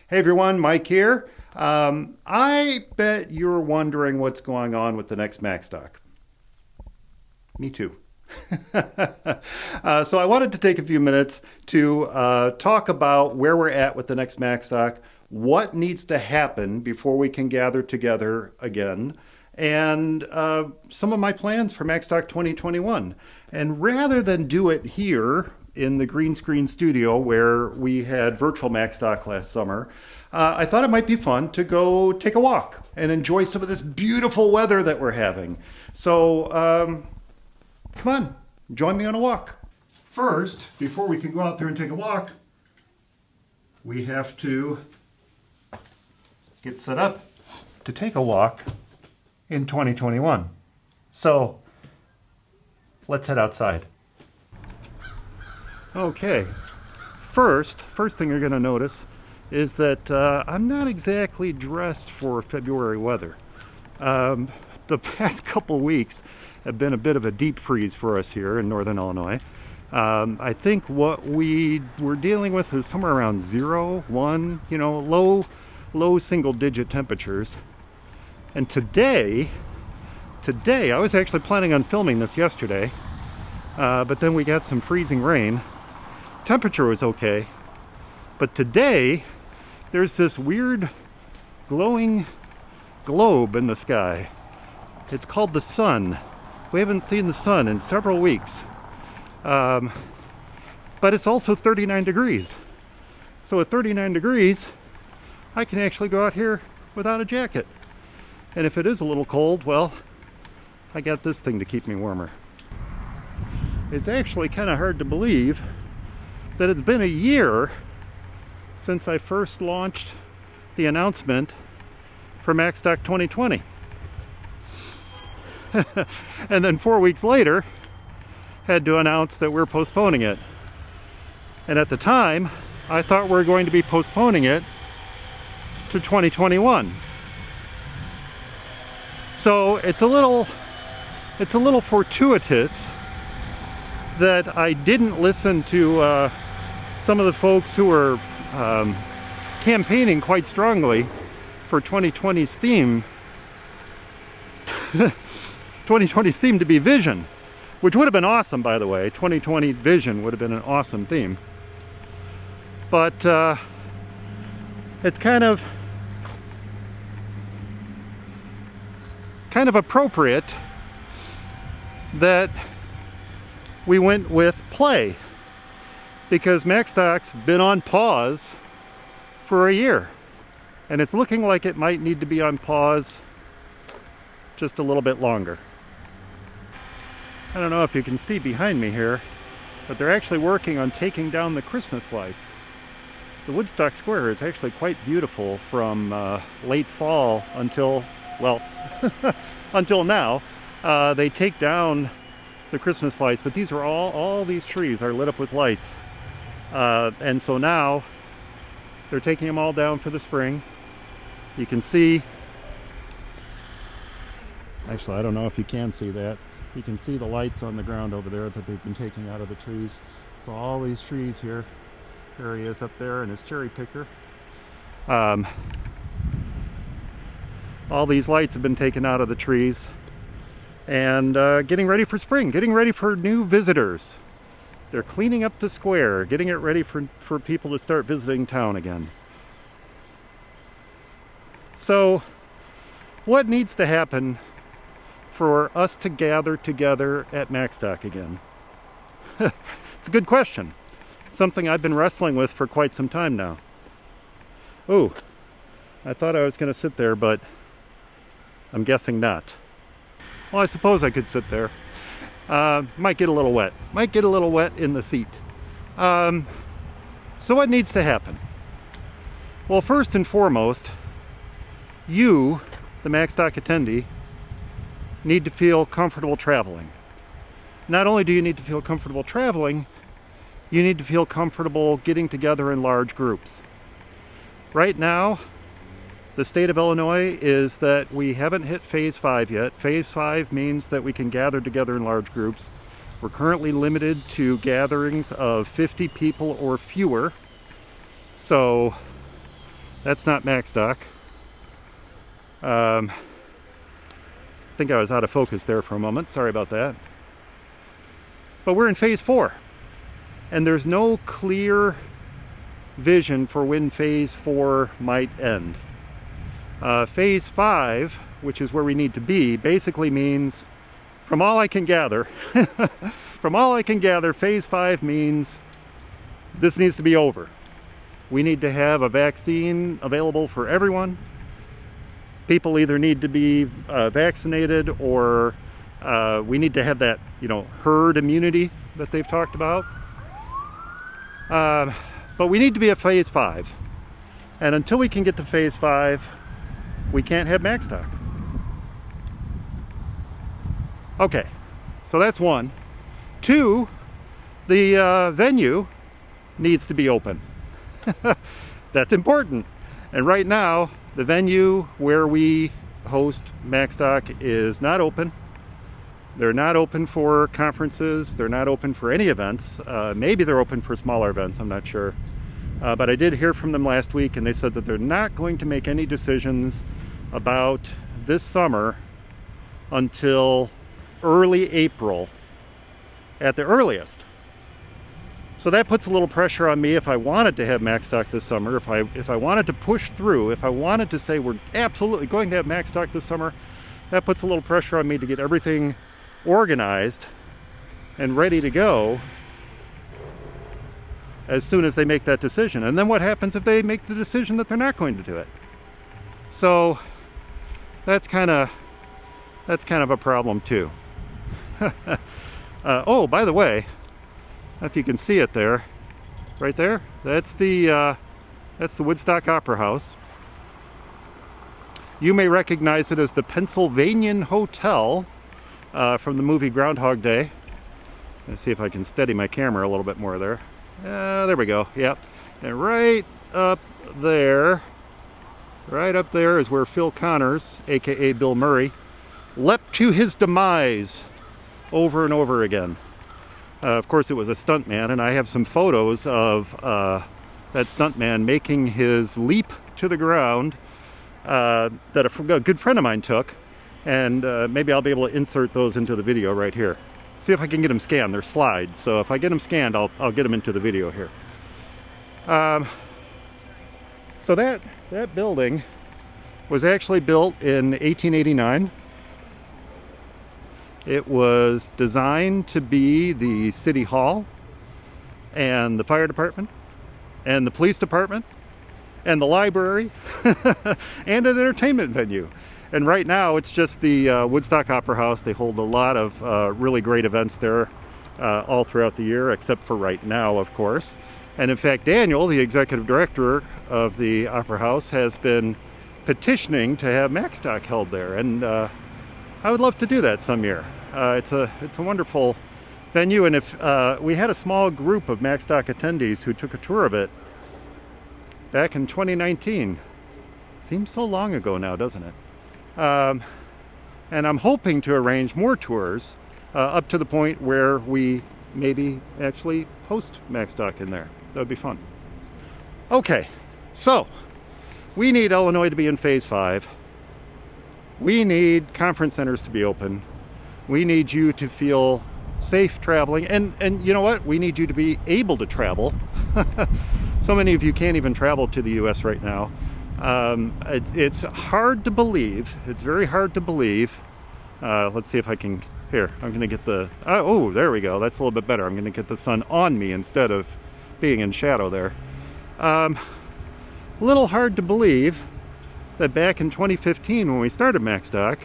Hey everyone, Mike here. I bet you're wondering what's going on with the next Macstock. Me too. So I wanted to take a few minutes to talk about where we're at with the next Macstock, what needs to happen before we can gather together again, and some of my plans for Macstock 2021. And rather than do it here in the green screen studio where we had virtual Macstock last summer, I thought it might be fun to go take a walk and enjoy some of this beautiful weather that we're having. So come on, join me on a walk. First, before we can go out there and take a walk, we have to get set up to take a walk in 2021. So let's head outside. Okay, first thing you're going to notice is that I'm not exactly dressed for February weather. The past couple weeks have been a bit of a deep freeze for us here in Northern Illinois. I think what we were dealing with was somewhere around 0, 1, low single digit temperatures. And today, I was actually planning on filming this yesterday, but then we got some freezing rain. Temperature was okay, but today there's this weird glowing globe in the sky. It's called the sun. We haven't seen the sun in several weeks, but it's also 39 degrees. So at 39 degrees, I can actually go out here without a jacket. And if it is a little cold, well, I got this thing to keep me warmer. It's actually kind of hard to believe that it's been a year since I first launched the announcement for Macstock 2020. And then 4 weeks later, had to announce that we're postponing it. And at the time, I thought we were going to be postponing it to 2021. So it's a little fortuitous that I didn't listen to some of the folks who were campaigning quite strongly for 2020's theme. 2020's theme to be vision, which would have been awesome, by the way. 2020 vision would have been an awesome theme. But it's kind of appropriate that we went with play, because Macstock's been on pause for a year, and it's looking like it might need to be on pause just a little bit longer. I don't know if you can see behind me here, but they're actually working on taking down the Christmas lights. The Woodstock Square is actually quite beautiful from late fall until, well, until now. They take down the Christmas lights, but these are all these trees are lit up with lights. And so now they're taking them all down for the spring. You can see, actually I don't know if you can see that. You can see the lights on the ground over there that they've been taking out of the trees. So all these trees here, there he is up there in his cherry picker. All these lights have been taken out of the trees, and getting ready for spring, getting ready for new visitors. They're cleaning up the square, getting it ready for people to start visiting town again. So what needs to happen for us to gather together at Macstock again? It's a good question. Something I've been wrestling with for quite some time now. Oh, I thought I was going to sit there, but I'm guessing not. Well, I suppose I could sit there. Might get a little wet. Might get a little wet in the seat. So what needs to happen? Well, first and foremost, you, the Macstock attendee, need to feel comfortable traveling. Not only do you need to feel comfortable traveling, you need to feel comfortable getting together in large groups. Right now, the state of Illinois is that we haven't hit phase 5 yet. Phase 5 means that we can gather together in large groups. We're currently limited to gatherings of 50 people or fewer. So That's not Macstock. I think I was out of focus there for a moment. Sorry about that. But we're in phase 4. And there's no clear vision for when phase 4 might end. Phase 5, which is where we need to be, basically means, from all I can gather, phase 5 means this needs to be over. We need to have a vaccine available for everyone. People either need to be vaccinated, or we need to have that, herd immunity that they've talked about. But we need to be at phase 5. And until we can get to phase 5, we can't have Macstock. Okay, so that's 1. 2, the venue needs to be open. That's important. And right now, the venue where we host Macstock is not open. They're not open for conferences. They're not open for any events. Maybe they're open for smaller events, I'm not sure. But I did hear from them last week, and they said that they're not going to make any decisions about this summer until early April at the earliest. So that puts a little pressure on me if I wanted to have Macstock this summer, if I wanted to push through, if I wanted to say we're absolutely going to have Macstock this summer, that puts a little pressure on me to get everything organized and ready to go as soon as they make that decision. And then what happens if they make the decision that they're not going to do it? So that's kind of a problem too. Oh, by the way, if you can see it there, right there, that's the Woodstock Opera House. You may recognize it as the Pennsylvanian Hotel from the movie Groundhog Day. Let's see if I can steady my camera a little bit more there. There we go. Yep. And right up there is where Phil Connors, aka Bill Murray, leapt to his demise over and over again. Of course, it was a stuntman, and I have some photos of that stuntman making his leap to the ground that a good friend of mine took, and maybe I'll be able to insert those into the video right here. See if I can get them scanned. They're slides, so if I get them scanned, I'll get them into the video here. So that building was actually built in 1889. It was designed to be the city hall and the fire department and the police department and the library and an entertainment venue. And right now it's just the Woodstock Opera House. They hold a lot of really great events there all throughout the year, except for right now, of course. And in fact, Daniel, the executive director of the Opera House, has been petitioning to have Macstock held there. And I would love to do that some year. It's a wonderful venue, and if we had a small group of Macstock attendees who took a tour of it back in 2019. Seems so long ago now, doesn't it? And I'm hoping to arrange more tours up to the point where we maybe actually host Macstock in there. That would be fun. Okay, so we need Illinois to be in phase 5. We need conference centers to be open. We need you to feel safe traveling, and you know what? We need you to be able to travel. So many of you can't even travel to the US right now. It's hard to believe. It's very hard to believe. Let's see if I can, here, I'm gonna get the, oh, there we go. That's a little bit better. I'm gonna get the sun on me instead of being in shadow there. A little hard to believe that back in 2015 when we started Macstock,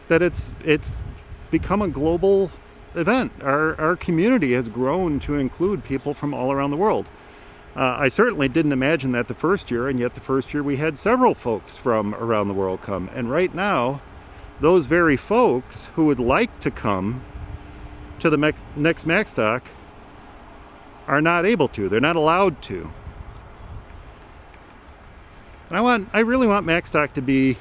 that it's become a global event. Our community has grown to include people from all around the world. I certainly didn't imagine that the first year, and yet the first year we had several folks from around the world come. And right now, those very folks who would like to come to the next Macstock are not able to. They're not allowed to. And I really want Macstock to be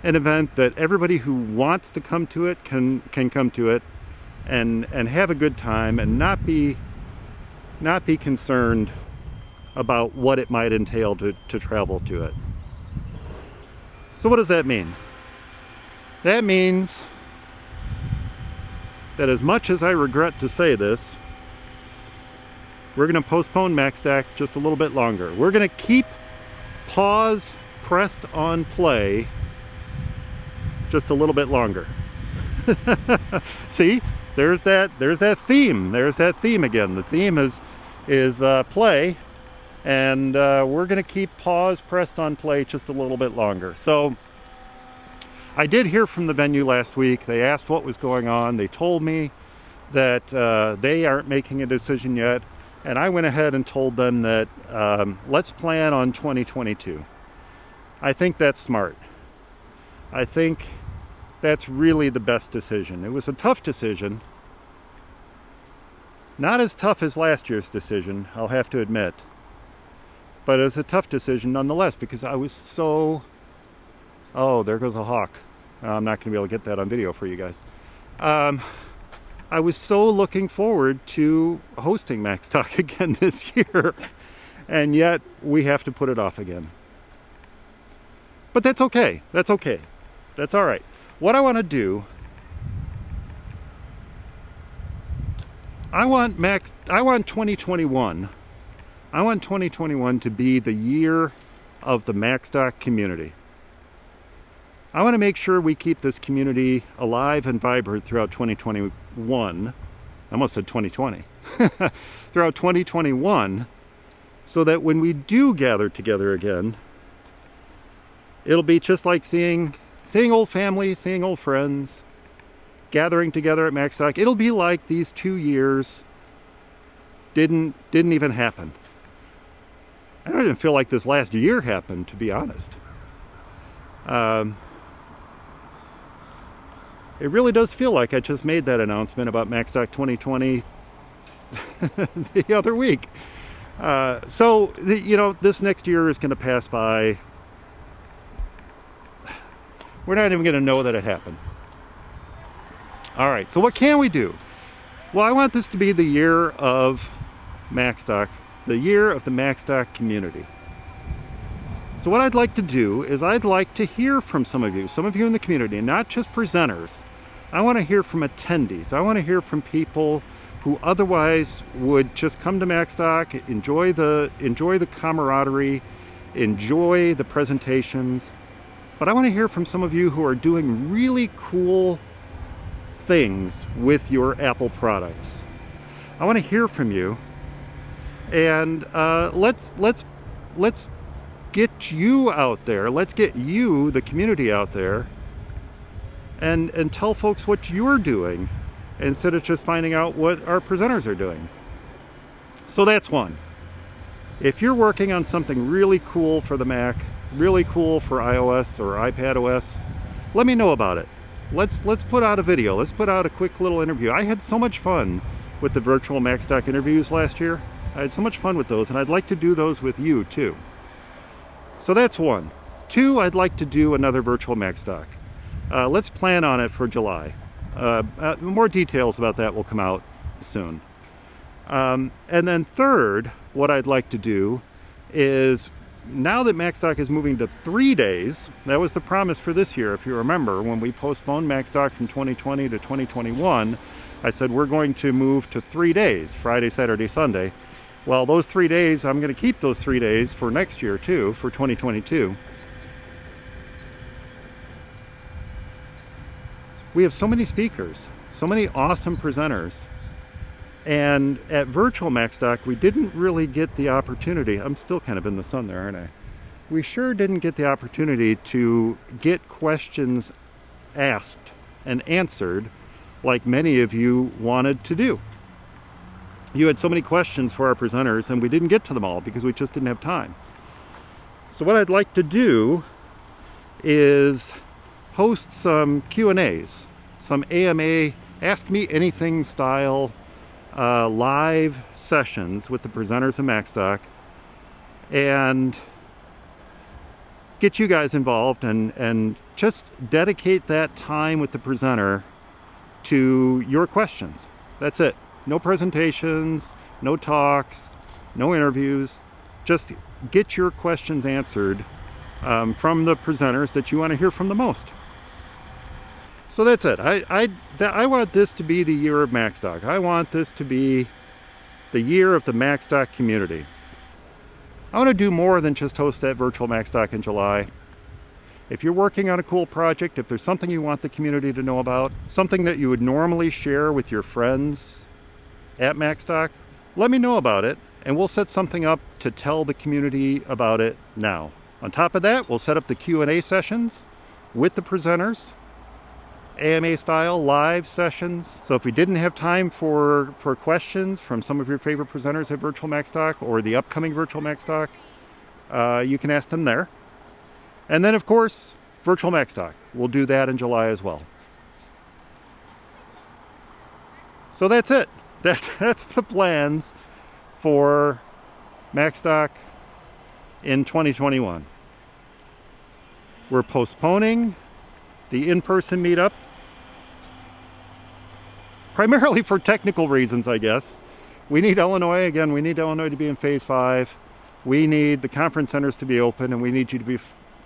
an event that everybody who wants to come to it can come to it and have a good time and not be concerned about what it might entail to travel to it. So what does that mean? That means that as much as I regret to say this, we're going to postpone Macstock just a little bit longer. We're going to keep pause pressed on play just a little bit longer. See, there's that theme. There's that theme again. The theme is play, and we're going to keep pause pressed on play just a little bit longer. So I did hear from the venue last week. They asked what was going on. They told me that they aren't making a decision yet, and I went ahead and told them that let's plan on 2022. I think that's smart. I think that's really the best decision. It was a tough decision. Not as tough as last year's decision, I'll have to admit. But it was a tough decision nonetheless, because I was so... Oh, there goes a hawk. I'm not going to be able to get that on video for you guys. I was so looking forward to hosting Macstock again this year, and yet we have to put it off again. But that's okay. That's okay. That's all right. What I want to do, I want 2021. I want 2021 to be the year of the Macstock community. I want to make sure we keep this community alive and vibrant throughout 2021. I almost said 2020. Throughout 2021, so that when we do gather together again, it'll be just like seeing old family, seeing old friends, gathering together at Macstock. It'll be like these 2 years didn't even happen. I don't even feel like this last year happened, to be honest. It really does feel like I just made that announcement about Macstock 2020 the other week. So, this next year is going to pass by. We're not even going to know that it happened. All right, so what can we do? Well, I want this to be the year of Macstock, the year of the Macstock community. So what I'd like to do is I'd like to hear from some of you in the community, not just presenters. I want to hear from attendees. I want to hear from people who otherwise would just come to Macstock, enjoy the camaraderie, enjoy the presentations. But I want to hear from some of you who are doing really cool things with your Apple products. I want to hear from you, and let's get you out there. Let's get you, the community, out there, and tell folks what you're doing instead of just finding out what our presenters are doing. So that's one. If you're working on something really cool for the Mac, really cool for iOS or iPadOS, let me know about it. Let's put out a video. Let's put out a quick little interview. I had so much fun with the virtual Macstock interviews last year. I had so much fun with those, and I'd like to do those with you too. So that's one. Two, I'd like to do another virtual Macstock. Let's plan on it for July. More details about that will come out soon. And then third, what I'd like to do is, now that Macstock is moving to 3 days, that was the promise for this year. If you remember, when we postponed Macstock from 2020 to 2021, I said we're going to move to 3 days, Friday, Saturday, Sunday. Well, those 3 days, I'm going to keep those 3 days for next year too, for 2022. We have so many speakers, so many awesome presenters. And at virtual Macstock, we didn't really get the opportunity. I'm still kind of in the sun there, aren't I? We sure didn't get the opportunity to get questions asked and answered like many of you wanted to do. You had so many questions for our presenters, and we didn't get to them all because we just didn't have time. So what I'd like to do is host some Q&As, some AMA, Ask Me Anything style live sessions with the presenters of Macstock, and get you guys involved and just dedicate that time with the presenter to your questions. That's it. No presentations, no talks, no interviews, Just get your questions answered from the presenters that you want to hear from the most. So that's it. I want this to be the year of Macstock. I want this to be the year of the Macstock community. I want to do more than just host that virtual Macstock in July. If you're working on a cool project, if there's something you want the community to know about, something that you would normally share with your friends at Macstock, let me know about it, and we'll set something up to tell the community about it now. On top of that, we'll set up the Q&A sessions with the presenters, AMA style live sessions. So if we didn't have time for questions from some of your favorite presenters at Virtual Macstock or the upcoming Virtual Macstock, you can ask them there. And then of course, Virtual Macstock. We'll do that in July as well. So that's it. That's the plans for Macstock in 2021. We're postponing the in-person meetup, primarily for technical reasons, I guess. We need Illinois, again, we need Illinois to be in phase 5. We need the conference centers to be open, and we need you to be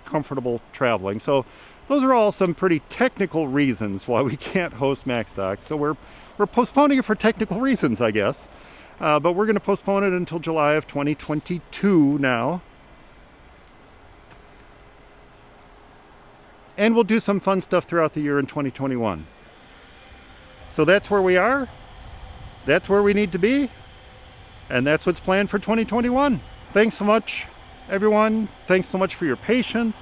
comfortable traveling. So those are all some pretty technical reasons why we can't host Macstock. So we're postponing it for technical reasons, I guess. But we're going to postpone it until July of 2022 now. And we'll do some fun stuff throughout the year in 2021. So that's where we are. That's where we need to be. And that's what's planned for 2021. Thanks so much, everyone. Thanks so much for your patience.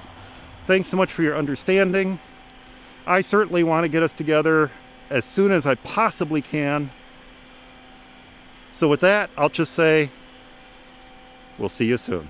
Thanks so much for your understanding. I certainly want to get us together as soon as I possibly can. So with that, I'll just say, we'll see you soon.